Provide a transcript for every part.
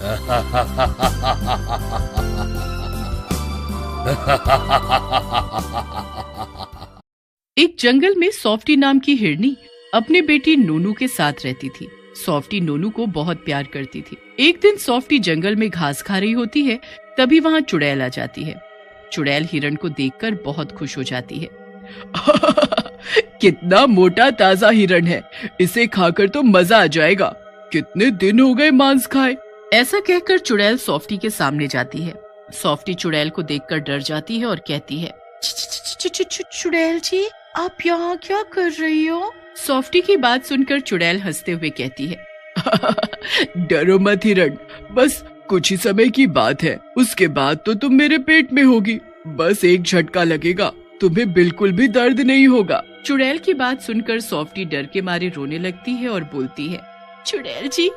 एक जंगल में सॉफ्टी नाम की हिरनी अपने बेटी नोनू के साथ रहती थी। सॉफ्टी नोनू को बहुत प्यार करती थी। एक दिन सॉफ्टी जंगल में घास खा रही होती है, तभी वहाँ चुड़ैल आ जाती है। चुड़ैल हिरण को देखकर बहुत खुश हो जाती है। कितना मोटा ताजा हिरण है, इसे खाकर तो मजा आ जाएगा। कितने दिन हो गए मांस खाए। ऐसा कहकर चुड़ैल सॉफ्टी के सामने जाती है। सॉफ्टी चुड़ैल को देखकर डर जाती है और कहती है, चुड़ैल जी, आप यहाँ क्या कर रही हो? सॉफ्टी की बात सुनकर चुड़ैल हंसते हुए कहती है, डरो मत हिरण, बस कुछ ही समय की बात है, उसके बाद तो तुम मेरे पेट में होगी। बस एक झटका लगेगा, तुम्हें बिल्कुल भी दर्द नहीं होगा। चुड़ैल की बात सुनकर सॉफ्टी डर के मारे रोने लगती है और बोलती है, चुड़ैल जी,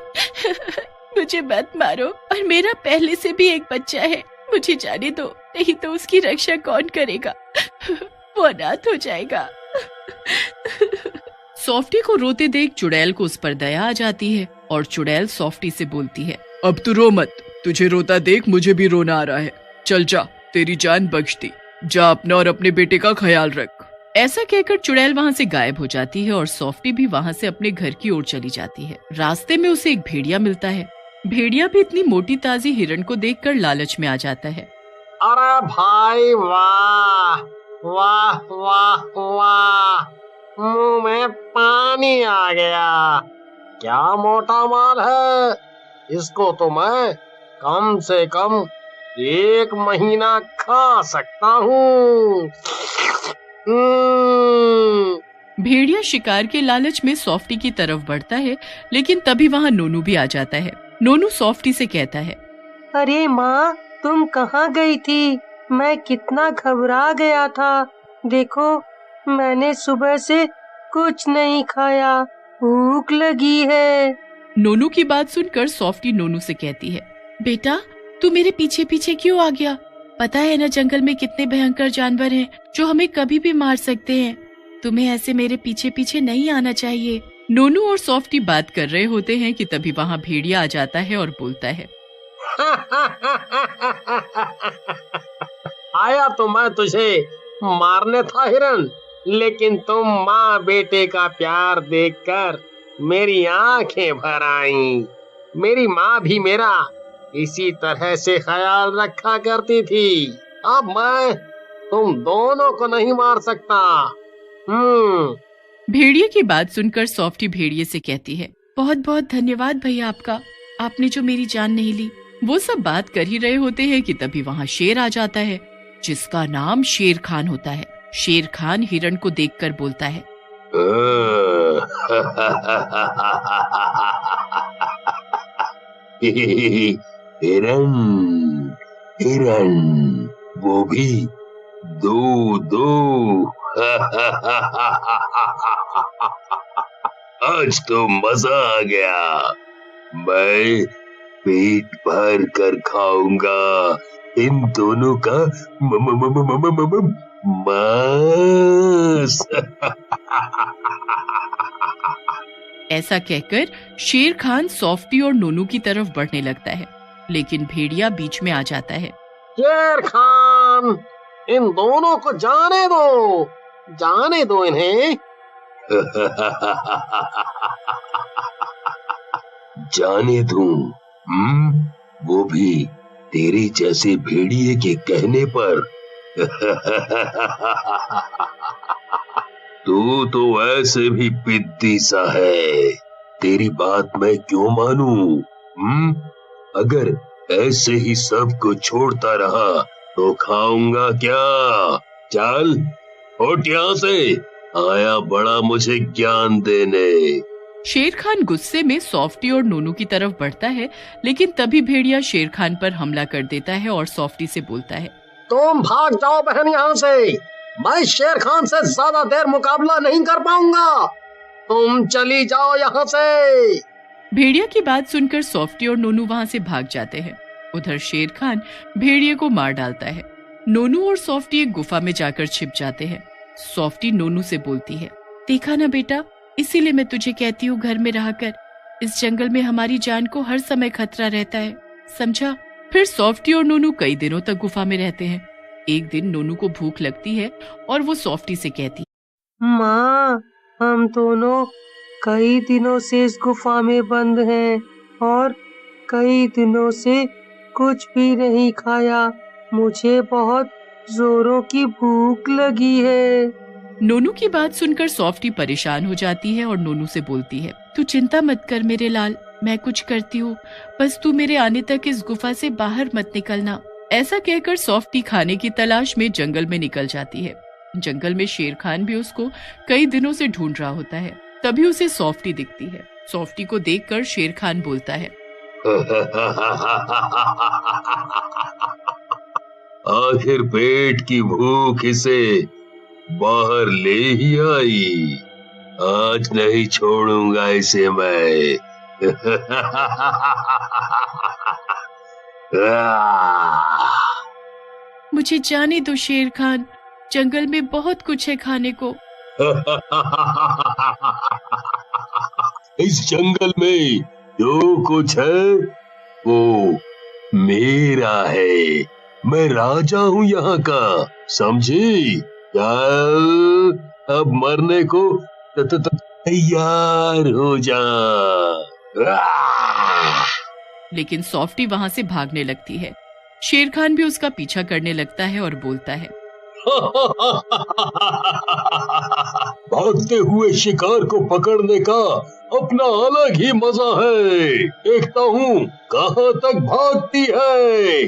मुझे मत मारो, और मेरा पहले से भी एक बच्चा है, मुझे जाने दो, नहीं तो उसकी रक्षा कौन करेगा? वो अनाथ हो जाएगा। सॉफ्टी को रोते देख चुड़ैल को उस पर दया आ जाती है और चुड़ैल सॉफ्टी से बोलती है, अब तू रो मत, तुझे रोता देख मुझे भी रोना आ रहा है। चल जा, तेरी जान बख्श दी, जा अपना और अपने बेटे का ख्याल रख। ऐसा कहकर चुड़ैल वहाँ से गायब हो जाती है और सॉफ्टी भी वहाँ से अपने घर की ओर चली जाती है। रास्ते में उसे एक भेड़िया मिलता है। भेड़िया भी इतनी मोटी ताजी हिरण को देखकर लालच में आ जाता है। अरे भाई वाह वाह वाह वाह, मुंह में पानी आ गया। क्या मोटा माल है, इसको तो मैं कम से कम 1 महीना खा सकता हूँ। भेड़िया शिकार के लालच में सॉफ्टी की तरफ बढ़ता है, लेकिन तभी वहाँ नोनू भी आ जाता है। नोनू सॉफ्टी से कहता है, अरे माँ, तुम कहाँ गई थी? मैं कितना घबरा गया था। देखो, मैंने सुबह से कुछ नहीं खाया, भूख लगी है। नोनू की बात सुनकर सॉफ्टी नोनू से कहती है, बेटा, तू मेरे पीछे पीछे क्यों आ गया? पता है ना जंगल में कितने भयंकर जानवर हैं जो हमें कभी भी मार सकते हैं। तुम्हें ऐसे मेरे पीछे पीछे नहीं आना चाहिए। नोनू और सॉफ्टी बात कर रहे होते हैं कि तभी वहाँ भेड़िया आ जाता है और बोलता है, आया तो मैं तुझे मारने था हिरन, लेकिन तुम माँ बेटे का प्यार देखकर मेरी आंखें भर आईं। मेरी माँ भी मेरा इसी तरह से ख्याल रखा करती थी। अब मैं तुम दोनों को नहीं मार सकता। भेड़िए की बात सुनकर सॉफ्टी भेड़िए से कहती है, बहुत बहुत धन्यवाद भैया आपका, आपने जो मेरी जान नहीं ली। वो सब बात कर ही रहे होते हैं कि तभी वहाँ शेर आ जाता है, जिसका नाम शेर खान होता है। शेर खान हिरण को देखकर बोलता है, हिरण हिरण, वो भी दो। आज तो मजा आ गया। मैं पेट भर कर खाऊंगा इन दोनों का मांस। ऐसा कहकर शेर खान सॉफ्टी और नोनू की तरफ बढ़ने लगता है, लेकिन भेड़िया बीच में आ जाता है। शेर खान, इन दोनों को जाने दो इन्हें। जाने दूं? वो भी तेरे जैसे भेड़िए के कहने पर। तू तो ऐसे भी पिद्दी सा है, तेरी बात मैं क्यों मानूं? अगर ऐसे ही सब को छोड़ता रहा तो खाऊंगा क्या? चल उठ यहाँ से, आया बड़ा मुझे ज्ञान देने। शेर खान गुस्से में सॉफ्टी और नोनू की तरफ बढ़ता है, लेकिन तभी भेड़िया शेर खान पर हमला कर देता है और सॉफ्टी से बोलता है, तुम भाग जाओ बहन यहाँ से, मैं शेर खान से ज्यादा देर मुकाबला नहीं कर पाऊंगा। तुम चली जाओ यहाँ से। भेड़िया की बात सुनकर सॉफ्टी और नोनू वहाँ से भाग जाते हैं। उधर शेर खान भेड़िए को मार डालता है। नोनू और सॉफ्टी एक गुफा में जाकर छिप जाते हैं। सॉफ्टी नोनू से बोलती है, देखा ना बेटा, इसीलिए मैं तुझे कहती हूँ घर में रहकर। इस जंगल में हमारी जान को हर समय खतरा रहता है। समझा? फिर सॉफ्टी और नोनू कई दिनों तक गुफा में रहते हैं। एक दिन नोनू को भूख लगती है और वो सॉफ्टी से कहती, माँ, हम दोनों कई दिनों से इस गुफा में बंद हैं और कई दिनों से कुछ भी नहीं खाया। मुझे बहुत जोरों की भूख लगी है। नोनू की बात सुनकर सॉफ्टी परेशान हो जाती है और नोनू से बोलती है, तू चिंता मत कर मेरे लाल, मैं कुछ करती हूँ, बस तू मेरे आने तक इस गुफा से बाहर मत निकलना। ऐसा कहकर सॉफ्टी खाने की तलाश में जंगल में निकल जाती है। जंगल में शेर खान भी उसको कई दिनों से ढूंढ रहा होता है। तभी उसे सॉफ्टी दिखती है। सॉफ्टी को देखकर शेर खान बोलता है, आखिर पेट की भूख इसे बाहर ले ही आई। आज नहीं छोड़ूंगा इसे मैं। मुझे जाने दो शेर खान, जंगल में बहुत कुछ है खाने को। इस जंगल में जो कुछ है वो मेरा है। मैं राजा हूँ यहाँ का, समझी? चल अब मरने को तैयार हो जा। लेकिन सॉफ्टी वहाँ से भागने लगती है। शेर खान भी उसका पीछा करने लगता है और बोलता है, भागते हुए शिकार को पकड़ने का अपना अलग ही मजा है। देखता हूँ कहाँ तक भागती है।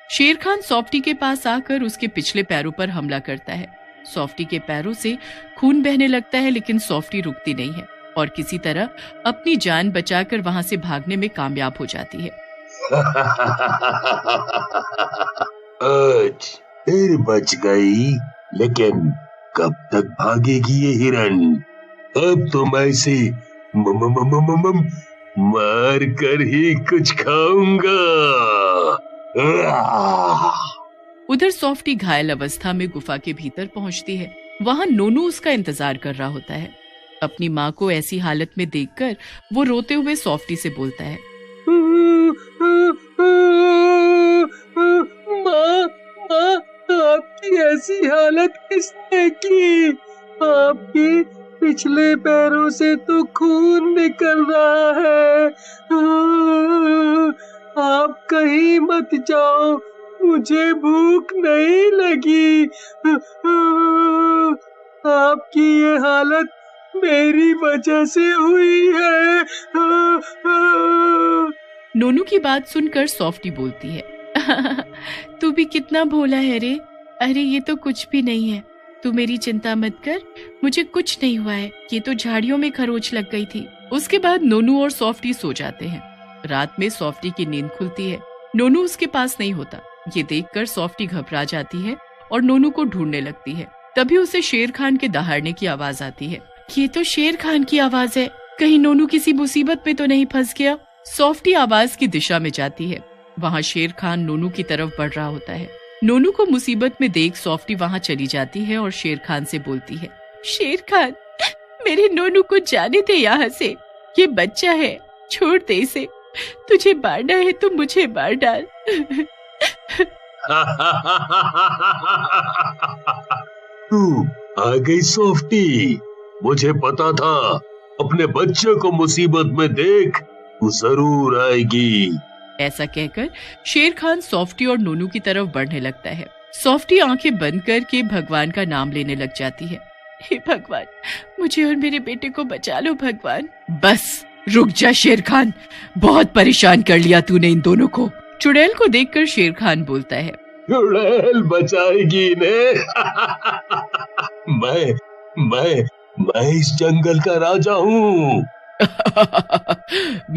शेर खान सॉफ्टी के पास आकर उसके पिछले पैरों पर हमला करता है। सॉफ्टी के पैरों से खून बहने लगता है, लेकिन सॉफ्टी रुकती नहीं है और किसी तरह अपनी जान बचाकर वहां से भागने में कामयाब हो जाती है। आज फिर बच गई, लेकिन कब तक भागेगी ये हिरन? अब तो मैं इसे मार कर ही कुछ खाऊंगा। उधर सॉफ्टी घायल अवस्था में गुफा के भीतर पहुंचती है। वहां नोनू उसका इंतजार कर रहा होता है। अपनी माँ को ऐसी हालत में देखकर वो रोते हुए सॉफ्टी से बोलता है, माँ, आपकी ऐसी हालत किसने की? आपके पिछले पैरों से तो खून निकल रहा है। आप कहीं मत जाओ, मुझे भूख नहीं लगी। आपकी ये हालत मेरी वजह से हुई है। नोनू की बात सुनकर सॉफ्टी बोलती है, तू भी कितना भोला है रे। अरे ये तो कुछ भी नहीं है, तू मेरी चिंता मत कर, मुझे कुछ नहीं हुआ है, ये तो झाड़ियों में खरोच लग गई थी। उसके बाद नोनू और सॉफ्टी सो जाते हैं। रात में सॉफ्टी की नींद खुलती है। नोनू उसके पास नहीं होता। ये देखकर सॉफ्टी घबरा जाती है और नोनू को ढूंढने लगती है। तभी उसे शेर खान के दहाड़ने की आवाज आती है। ये तो शेर खान की आवाज है, कहीं नोनू किसी मुसीबत में तो नहीं फंस गया। सॉफ्टी आवाज की दिशा में जाती है। वहाँ शेर खान नोनू की तरफ बढ़ रहा होता है। नोनू को मुसीबत में देख सॉफ्टी वहाँ चली जाती है और शेर खान से बोलती है, शेर खान, मेरे नोनू को जाने दे यहाँ से, ये बच्चा है, छोड़ दे इसे। तुझे मारना है तो मुझे मार डाल। तू आ गई सॉफ्टी, मुझे पता था अपने बच्चे को मुसीबत में देख तू जरूर आएगी। ऐसा कहकर शेर खान सॉफ्टी और नोनू की तरफ बढ़ने लगता है। सॉफ्टी आंखें बंद करके भगवान का नाम लेने लग जाती है। हे भगवान, मुझे और मेरे बेटे को बचा लो भगवान। बस रुक जा शेर खान, बहुत परेशान कर लिया तूने इन दोनों को। चुड़ैल को देखकर शेर खान बोलता है, चुड़ैल बचाएगी इन्हें। मैं इस जंगल का राजा हूँ।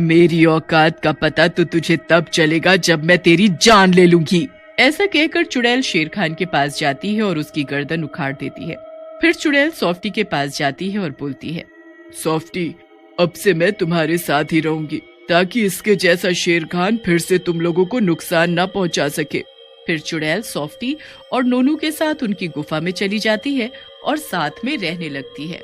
मेरी औकात का पता तो तुझे तब चलेगा जब मैं तेरी जान ले लूंगी। ऐसा कहकर चुड़ैल शेर खान के पास जाती है और उसकी गर्दन उखाड़ देती है। फिर चुड़ैल सॉफ्टी के पास जाती है और बोलती है, सॉफ्टी, अब से मैं तुम्हारे साथ ही रहूंगी ताकि इसके जैसा शेर खान फिर से तुम लोगों को नुकसान ना पहुंचा सके। फिर चुड़ैल सॉफ्टी और नोनू के साथ उनकी गुफा में चली जाती है और साथ में रहने लगती है।